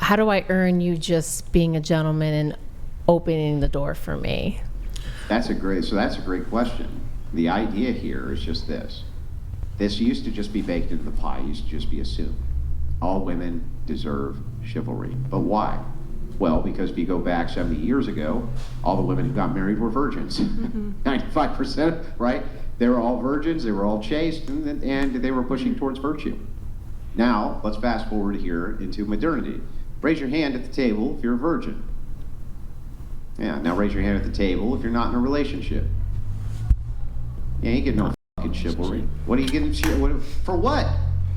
how do I earn you just being a gentleman and opening the door for me? That's a great question. The idea here is just this. This used to just be baked into the pie, used to just be assumed. All women deserve chivalry. But why? Well, because if you go back 70 years ago, all the women who got married were virgins. 95%, right? They were all virgins, they were all chaste, and they were pushing towards virtue. Now, let's fast forward here into modernity. Raise your hand at the table if you're a virgin. Yeah, now raise your hand at the table if you're not in a relationship. You ain't getting no fucking chivalry. What are you getting for what?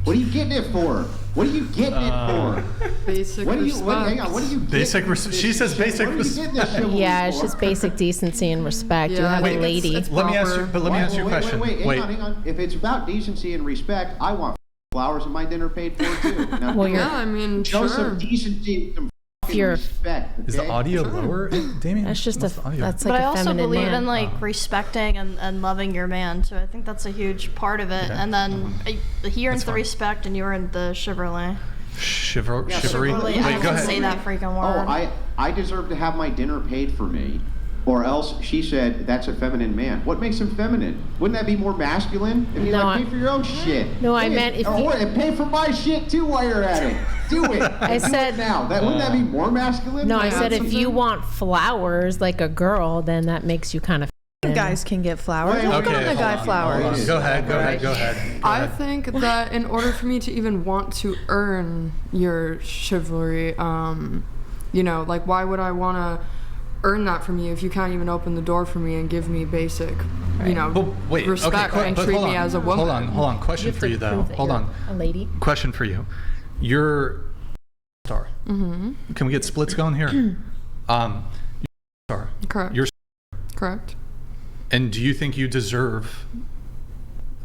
What are you getting it for? What are you getting it for? Basic respect. Hang on, what are you getting? She says basic respect. Yeah, it's just basic decency and respect. You Yeah, have a lady. Let me ask you a question. Wait, hang on. If it's about decency and respect, I want flowers and my dinner paid for too. Now, Well, Yeah, I mean, show sure. some decency, some You're- respect. Is the okay? audio lower, Damien? That's just What's the audio? that's But like I a also feminine believe man. in like respecting and loving your man, so I think that's a huge part of it. Okay. And then he earns That's the fine. respect, and you earn the chivalry. Chivalry? Chivalry. I Wait, have go to ahead. say that freaking word. Oh, I deserve to have my dinner paid for me. Or else, she said, that's a feminine man. What makes him feminine? Wouldn't that be more masculine? I mean, No, like, pay for your own shit. No, I Hey, meant if you- and pay for my shit too while you're at it. Do it. I Do said- it now. Wouldn't that be more masculine? No, I Like, said if something? you want flowers like a girl, then that makes you kind of. Guys can get flowers. Wait, Who's okay, gotten a guy hold on, flowers? hold on. Go ahead. I think that in order for me to even want to earn your chivalry, like why would I want to earn that from you if you can't even open the door for me and give me basic, But wait, respect okay, and but treat hold me on. as a woman? Hold on. Question for you though. Hold on. A lady. Question for you. You're star. Mm-hmm. Can we get splits going here? You're star. Correct. You're Correct. And do you think you deserve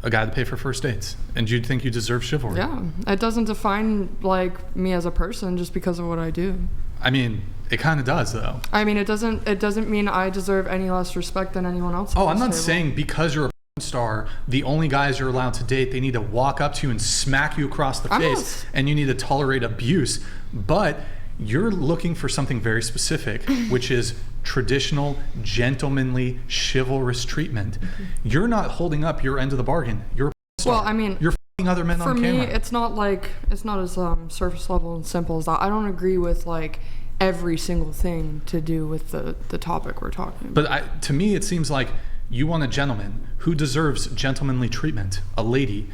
a guy to pay for first dates? And do you think you deserve chivalry? Yeah. It doesn't define like me as a person just because of what I do. I mean, it kind of does though. I mean, it doesn't mean I deserve any less respect than anyone else. Oh, at I'm this not table. saying because you're a star, the only guys you're allowed to date, they need to walk up to you and smack you across the I'm face, not- and you need to tolerate abuse. But you're looking for something very specific, which is traditional, gentlemanly, chivalrous treatment. You're not holding up your end of the bargain. You're a star. Well, I mean, you're f***ing other men for on me, camera. it's not as surface level and simple as that. I don't agree with like every single thing to do with the topic we're talking about. But to me, it seems like you want a gentleman who deserves gentlemanly treatment, a lady.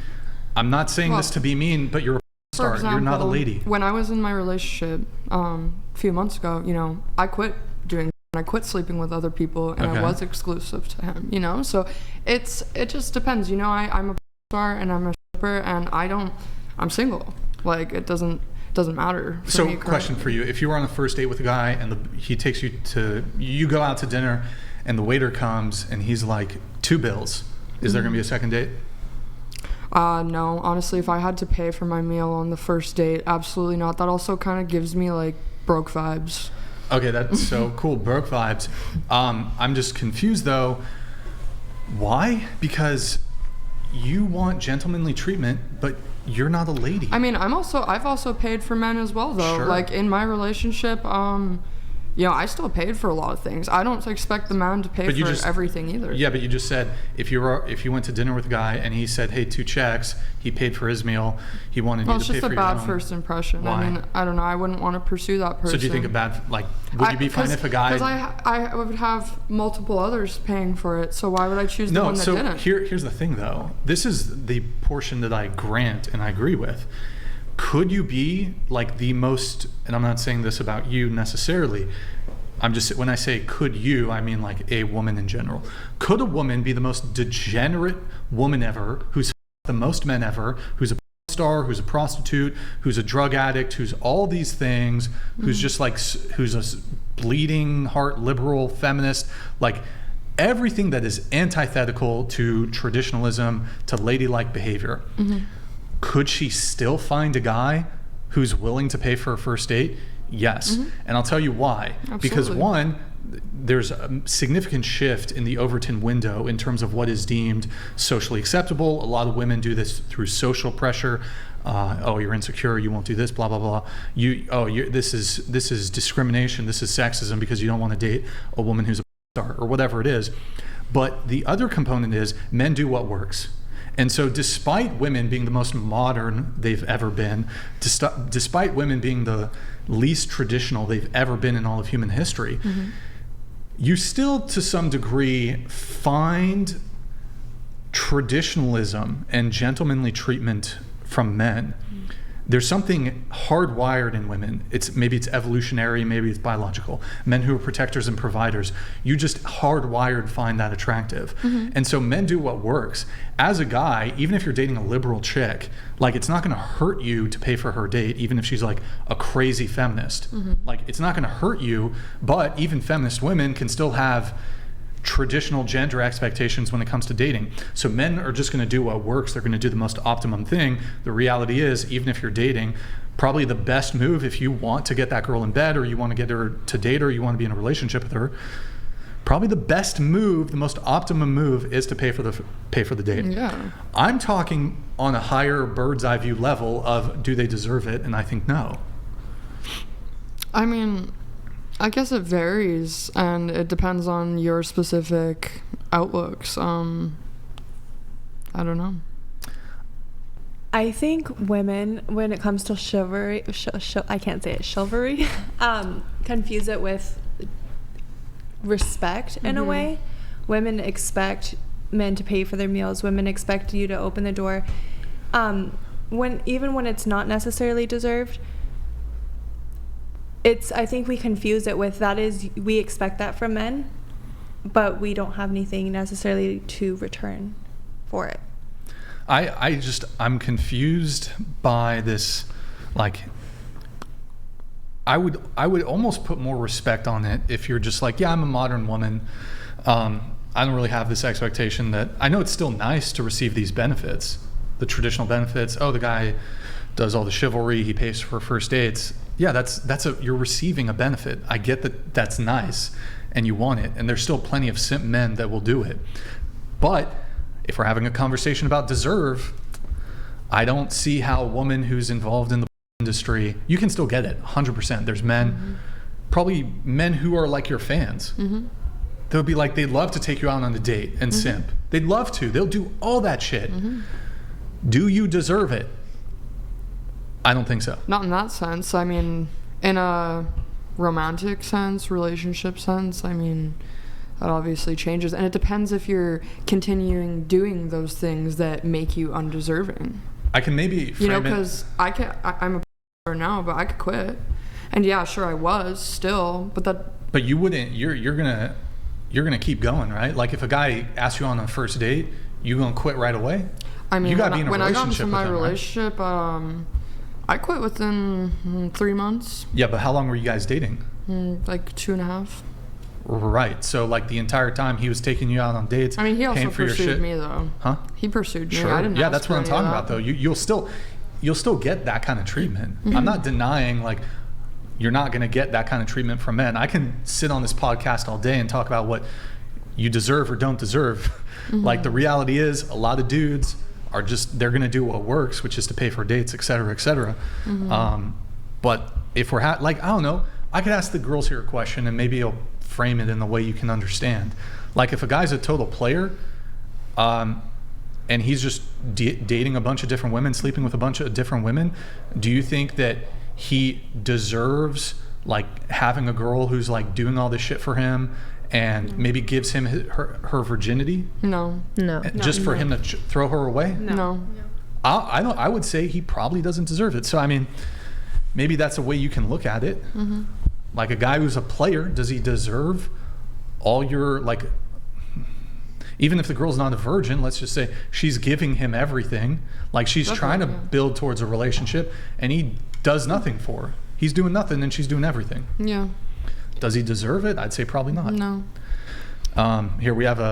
I'm not saying this to be mean, but you're a For star. You're not a example, lady. When I was in my relationship a few months ago, I quit I quit sleeping with other people, and Okay. I was exclusive to him. So it just depends. I'm a star and I'm a stripper, and I'm single. Like it doesn't matter. For So, me, question for you: if you were on a first date with a guy and he takes you go out to dinner, and the waiter comes and he's like, $2 bills, is there going to be a second date? No, honestly, if I had to pay for my meal on the first date, absolutely not. That also kind of gives me like broke vibes. Okay, that's so cool. Broke vibes. I'm just confused though. Why? Because you want gentlemanly treatment, but you're not a lady. I mean, I've also paid for men as well, though. Sure. Like in my relationship, I still paid for a lot of things. I don't expect the man to pay But you for just- everything either. Yeah, but you just said if you went to dinner with a guy and he said, "Hey, 2 checks," he paid for his meal. He wanted Well, you it's to pay just for a your bad own. first impression. Why? I mean, I don't know. I wouldn't want to pursue that person. So do you think would you be fine if a guy? Because I would have multiple others paying for it. So why would I choose the one that so didn't? here's the thing though. This is the portion that I grant and I agree with. Could you be like the most, and I'm not saying this about you necessarily, when I say could you, I mean like a woman in general. Could a woman be the most degenerate woman ever, who's the most men ever, who's a star, who's a prostitute, who's a drug addict, who's all these things, who's just like, who's a bleeding heart liberal feminist, like everything that is antithetical to traditionalism, to ladylike behavior. Could she still find a guy who's willing to pay for a first date? Yes. And I'll tell you why. Because Absolutely. one, there's a significant shift in the Overton window in terms of what is deemed socially acceptable. A lot of women do this through social pressure. oh, you're insecure, you won't do this, blah blah blah. This is discrimination, this is sexism because you don't want to date a woman who's a star or whatever it is. But the other component is men do what works. And so despite women being the most modern they've ever been, despite women being the least traditional they've ever been in all of human history, you still to some degree find traditionalism and gentlemanly treatment from men. There's something hardwired in women. Maybe it's evolutionary, maybe it's biological. Men who are protectors and providers, you just hardwired find that attractive. And so men do what works. As a guy, even if you're dating a liberal chick, like it's not gonna hurt you to pay for her date, even if she's like a crazy feminist. Like it's not gonna hurt you, but even feminist women can still have traditional gender expectations when it comes to dating. So men are just going to do what works. They're going to do the most optimum thing. The reality is, even if you're dating, probably the best move if you want to get that girl in bed or you want to get her to date or you want to be in a relationship with her, probably the best move, the most optimum move is to pay for the date. Yeah. I'm talking on a higher bird's eye view level of do they deserve it? And I think no. I mean, I guess it varies, and it depends on your specific outlooks. I don't know. I think women, when it comes to chivalry, I can't say it, chivalry, confuse it with respect in a way. Women expect men to pay for their meals. Women expect you to open the door. Even when it's not necessarily deserved, I think we confuse it with we expect that from men, but we don't have anything necessarily to return for it. I'm confused by this, like, I would almost put more respect on it if you're just like, yeah, I'm a modern woman. I don't really have this expectation that, I know it's still nice to receive these benefits, the traditional benefits. Oh, the guy does all the chivalry, he pays for first dates. Yeah, you're receiving a benefit. I get that that's nice and you want it, and there's still plenty of simp men that will do it. But if we're having a conversation about deserve, I don't see how a woman who's involved in the industry, you can still get it 100%. There's men, probably men who are like your fans. They'll be like, they'd love to take you out on a date and simp. They'd love to. They'll do all that shit. Do you deserve it? I don't think so. Not in that sense. I mean, in a romantic sense, relationship sense, I mean, that obviously changes. And it depends if you're continuing doing those things that make you undeserving. I can maybe frame it. Because I'm a now, but I could quit. And yeah, sure, I was still, but that. But you wouldn't. You're gonna keep going, right? Like if a guy asks you on a first date, you gonna quit right away? I mean, you gotta be in a when I got relationship into my with him, relationship, right? I quit within 3 months. Yeah, but how long were you guys dating? Like 2.5. Right. So like the entire time he was taking you out on dates. I mean, he also paying for your shit. pursued me though. Huh? He pursued me. Sure. I didn't. Yeah, ask that's for what I'm any talking of about that. though. You'll still get that kind of treatment. I'm not denying like you're not going to get that kind of treatment from men. I can sit on this podcast all day and talk about what you deserve or don't deserve. Like the reality is a lot of dudes are they're going to do what works, which is to pay for dates, et cetera, et cetera. But if we're like, I don't know, I could ask the girls here a question and maybe you'll frame it in the way you can understand. Like if a guy's a total player, and he's just dating a bunch of different women, sleeping with a bunch of different women, do you think that he deserves like having a girl who's like doing all this shit for him and maybe gives him her virginity? No. Just for him to throw her away? No. I would say he probably doesn't deserve it. So I mean, maybe that's a way you can look at it. Like a guy who's a player, does he deserve all your like? Even if the girl's not a virgin, let's just say she's giving him everything. Like she's trying to build towards a relationship, and he does nothing for her. He's doing nothing, and she's doing everything. Yeah. Does he deserve it? I'd say probably not. No. Here we have a